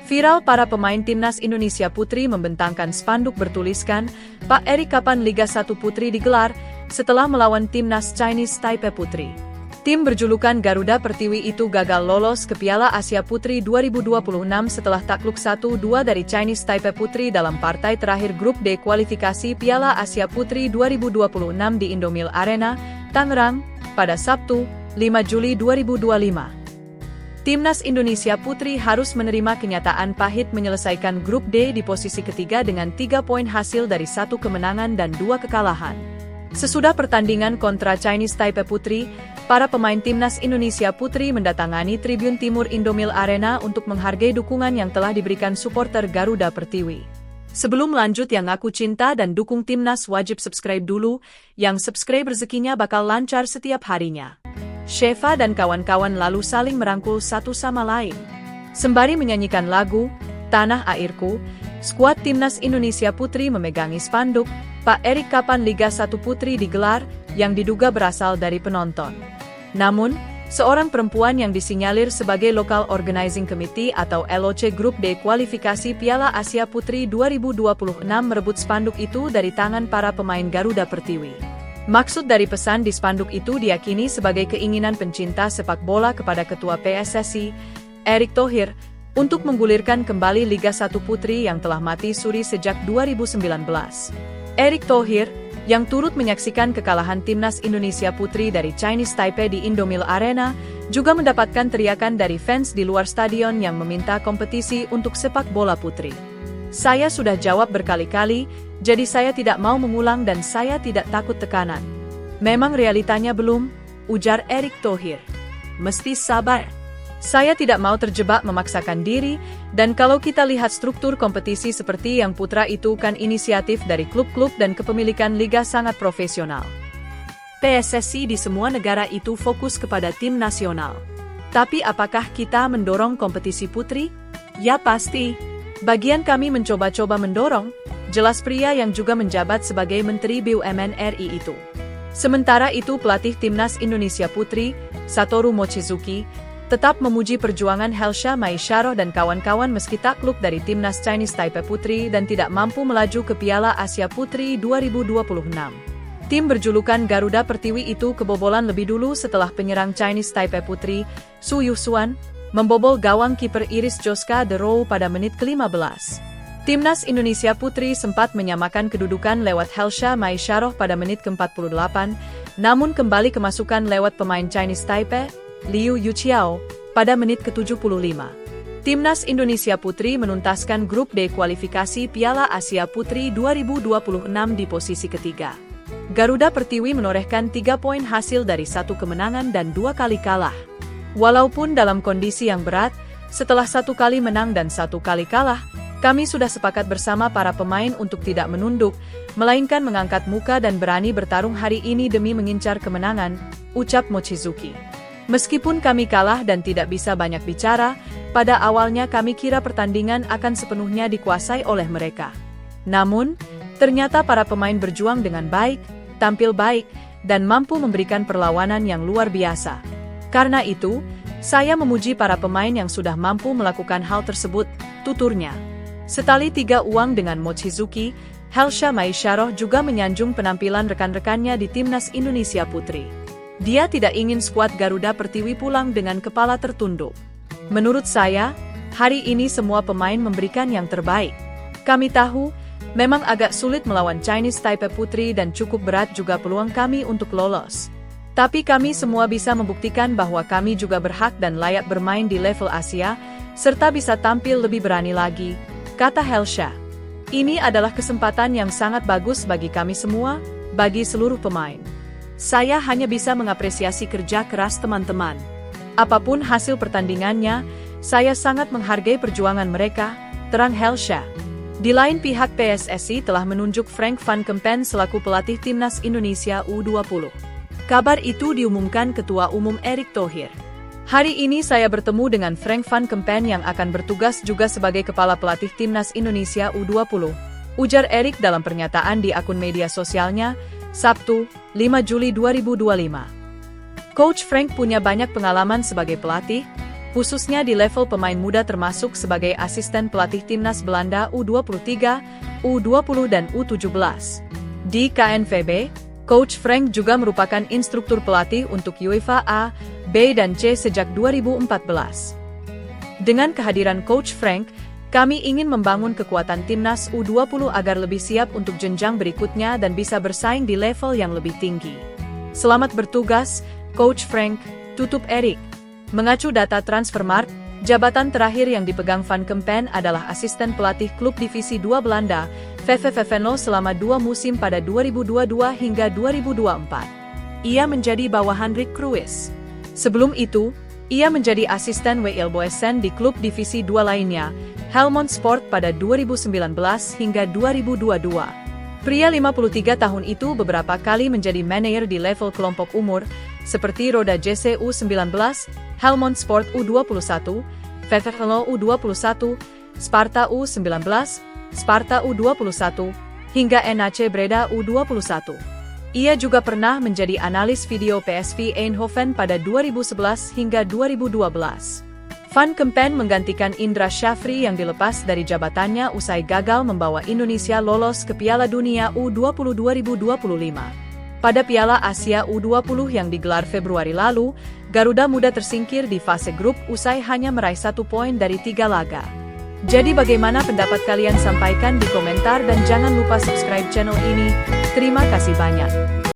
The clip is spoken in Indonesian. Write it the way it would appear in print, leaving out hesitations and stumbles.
Viral para pemain Timnas Indonesia Putri membentangkan spanduk bertuliskan, "Pak Erik, kapan Liga 1 Putri digelar?" setelah melawan Timnas Chinese Taipei Putri. Tim berjulukan Garuda Pertiwi itu gagal lolos ke Piala Asia Putri 2026 setelah takluk 1-2 dari Chinese Taipei Putri dalam partai terakhir grup D kualifikasi Piala Asia Putri 2026 di Indomil Arena, Tangerang, pada Sabtu, 5 Juli 2025. Timnas Indonesia Putri harus menerima kenyataan pahit menyelesaikan grup D di posisi ketiga dengan 3 poin hasil dari 1 kemenangan dan 2 kekalahan. Sesudah pertandingan kontra Chinese Taipei Putri, para pemain Timnas Indonesia Putri mendatangani Tribun Timur Indomil Arena untuk menghargai dukungan yang telah diberikan supporter Garuda Pertiwi. Sebelum lanjut, yang aku cinta dan dukung Timnas wajib subscribe dulu, yang subscribe rezekinya bakal lancar setiap harinya. Sheva dan kawan-kawan lalu saling merangkul satu sama lain. Sembari menyanyikan lagu Tanah Airku, skuad Timnas Indonesia Putri memegangi spanduk, "Pak Erik, kapan Liga 1 Putri digelar?" yang diduga berasal dari penonton. Namun, seorang perempuan yang disinyalir sebagai Local Organizing Committee atau LOC Grup D kualifikasi Piala Asia Putri 2026 merebut spanduk itu dari tangan para pemain Garuda Pertiwi. Maksud dari pesan di spanduk itu diyakini sebagai keinginan pencinta sepak bola kepada Ketua PSSI, Erick Thohir, untuk menggulirkan kembali Liga 1 Putri yang telah mati suri sejak 2019. Erick Thohir, yang turut menyaksikan kekalahan Timnas Indonesia Putri dari Chinese Taipei di Indomil Arena, juga mendapatkan teriakan dari fans di luar stadion yang meminta kompetisi untuk sepak bola putri. "Saya sudah jawab berkali-kali, jadi saya tidak mau mengulang dan saya tidak takut tekanan. Memang realitanya belum," ujar Erick Thohir. "Mesti sabar. Saya tidak mau terjebak memaksakan diri, dan kalau kita lihat struktur kompetisi seperti yang Putra itu kan inisiatif dari klub-klub dan kepemilikan liga sangat profesional. PSSI di semua negara itu fokus kepada tim nasional. Tapi apakah kita mendorong kompetisi putri? Ya pasti. Bagian kami mencoba-coba mendorong," jelas pria yang juga menjabat sebagai Menteri BUMN RI itu. Sementara itu, pelatih Timnas Indonesia Putri, Satoru Mochizuki, tetap memuji perjuangan Helsha Maisyaroh dan kawan-kawan meski takluk dari Timnas Chinese Taipei Putri dan tidak mampu melaju ke Piala Asia Putri 2026. Tim berjulukan Garuda Pertiwi itu kebobolan lebih dulu setelah penyerang Chinese Taipei Putri, Su Yusuan, membobol gawang kiper Iris Joska de Roo pada menit ke-15. Timnas Indonesia Putri sempat menyamakan kedudukan lewat Helsha Maisyaroh pada menit ke-48, namun kembali kemasukan lewat pemain Chinese Taipei, Liu Yuqiao, pada menit ke-75. Timnas Indonesia Putri menuntaskan grup D kualifikasi Piala Asia Putri 2026 di posisi ketiga. Garuda Pertiwi menorehkan 3 poin hasil dari 1 kemenangan dan 2 kali kalah. Walaupun dalam kondisi yang berat, setelah 1 kali menang dan 1 kali kalah, kami sudah sepakat bersama para pemain untuk tidak menunduk, melainkan mengangkat muka dan berani bertarung hari ini demi mengincar kemenangan, ucap Mochizuki. "Meskipun kami kalah dan tidak bisa banyak bicara, pada awalnya kami kira pertandingan akan sepenuhnya dikuasai oleh mereka. Namun, ternyata para pemain berjuang dengan baik, tampil baik, dan mampu memberikan perlawanan yang luar biasa. Karena itu, saya memuji para pemain yang sudah mampu melakukan hal tersebut," tuturnya. Setali 3 uang dengan Mochizuki, Helsha Maisyaroh juga menyanjung penampilan rekan-rekannya di Timnas Indonesia Putri. Dia tidak ingin skuad Garuda Pertiwi pulang dengan kepala tertunduk. "Menurut saya, hari ini semua pemain memberikan yang terbaik. Kami tahu, memang agak sulit melawan Chinese Taipei Putri dan cukup berat juga peluang kami untuk lolos. Tapi kami semua bisa membuktikan bahwa kami juga berhak dan layak bermain di level Asia, serta bisa tampil lebih berani lagi," kata Helsha. "Ini adalah kesempatan yang sangat bagus bagi kami semua, bagi seluruh pemain. Saya hanya bisa mengapresiasi kerja keras teman-teman. Apapun hasil pertandingannya, saya sangat menghargai perjuangan mereka," terang Helsha. Di lain pihak, PSSI telah menunjuk Frank van Kempen selaku pelatih Timnas Indonesia U20. Kabar itu diumumkan Ketua Umum Erick Thohir. "Hari ini saya bertemu dengan Frank van Kempen yang akan bertugas juga sebagai kepala pelatih Timnas Indonesia U20, ujar Erick dalam pernyataan di akun media sosialnya, Sabtu, 5 Juli 2025. Coach Frank punya banyak pengalaman sebagai pelatih, khususnya di level pemain muda termasuk sebagai asisten pelatih timnas Belanda U23, U20 dan U17. Di KNVB, Coach Frank juga merupakan instruktur pelatih untuk UEFA A, B dan C sejak 2014. Dengan kehadiran Coach Frank, kami ingin membangun kekuatan timnas U20 agar lebih siap untuk jenjang berikutnya dan bisa bersaing di level yang lebih tinggi. Selamat bertugas, Coach Frank, tutup Erik. Mengacu data Transfermarkt, jabatan terakhir yang dipegang Van Kempen adalah asisten pelatih klub divisi 2 Belanda, VVV Venlo selama 2 musim pada 2022 hingga 2024. Ia menjadi bawahan Rick Cruyff. Sebelum itu, ia menjadi asisten WL Boesen di klub divisi 2 lainnya, Helmond Sport pada 2019 hingga 2022. Pria 53 tahun itu beberapa kali menjadi manajer di level kelompok umur, seperti Roda JC U19, Helmond Sport U21, VV Venlo U21, Sparta U19, Sparta U21, hingga NAC Breda U21. Ia juga pernah menjadi analis video PSV Eindhoven pada 2011 hingga 2012. Van Kempen menggantikan Indra Shafri yang dilepas dari jabatannya usai gagal membawa Indonesia lolos ke Piala Dunia U20 2025. Pada Piala Asia U20 yang digelar Februari lalu, Garuda Muda tersingkir di fase grup usai hanya meraih 1 poin dari 3 laga. Jadi bagaimana pendapat kalian? Sampaikan di komentar dan jangan lupa subscribe channel ini. Terima kasih banyak.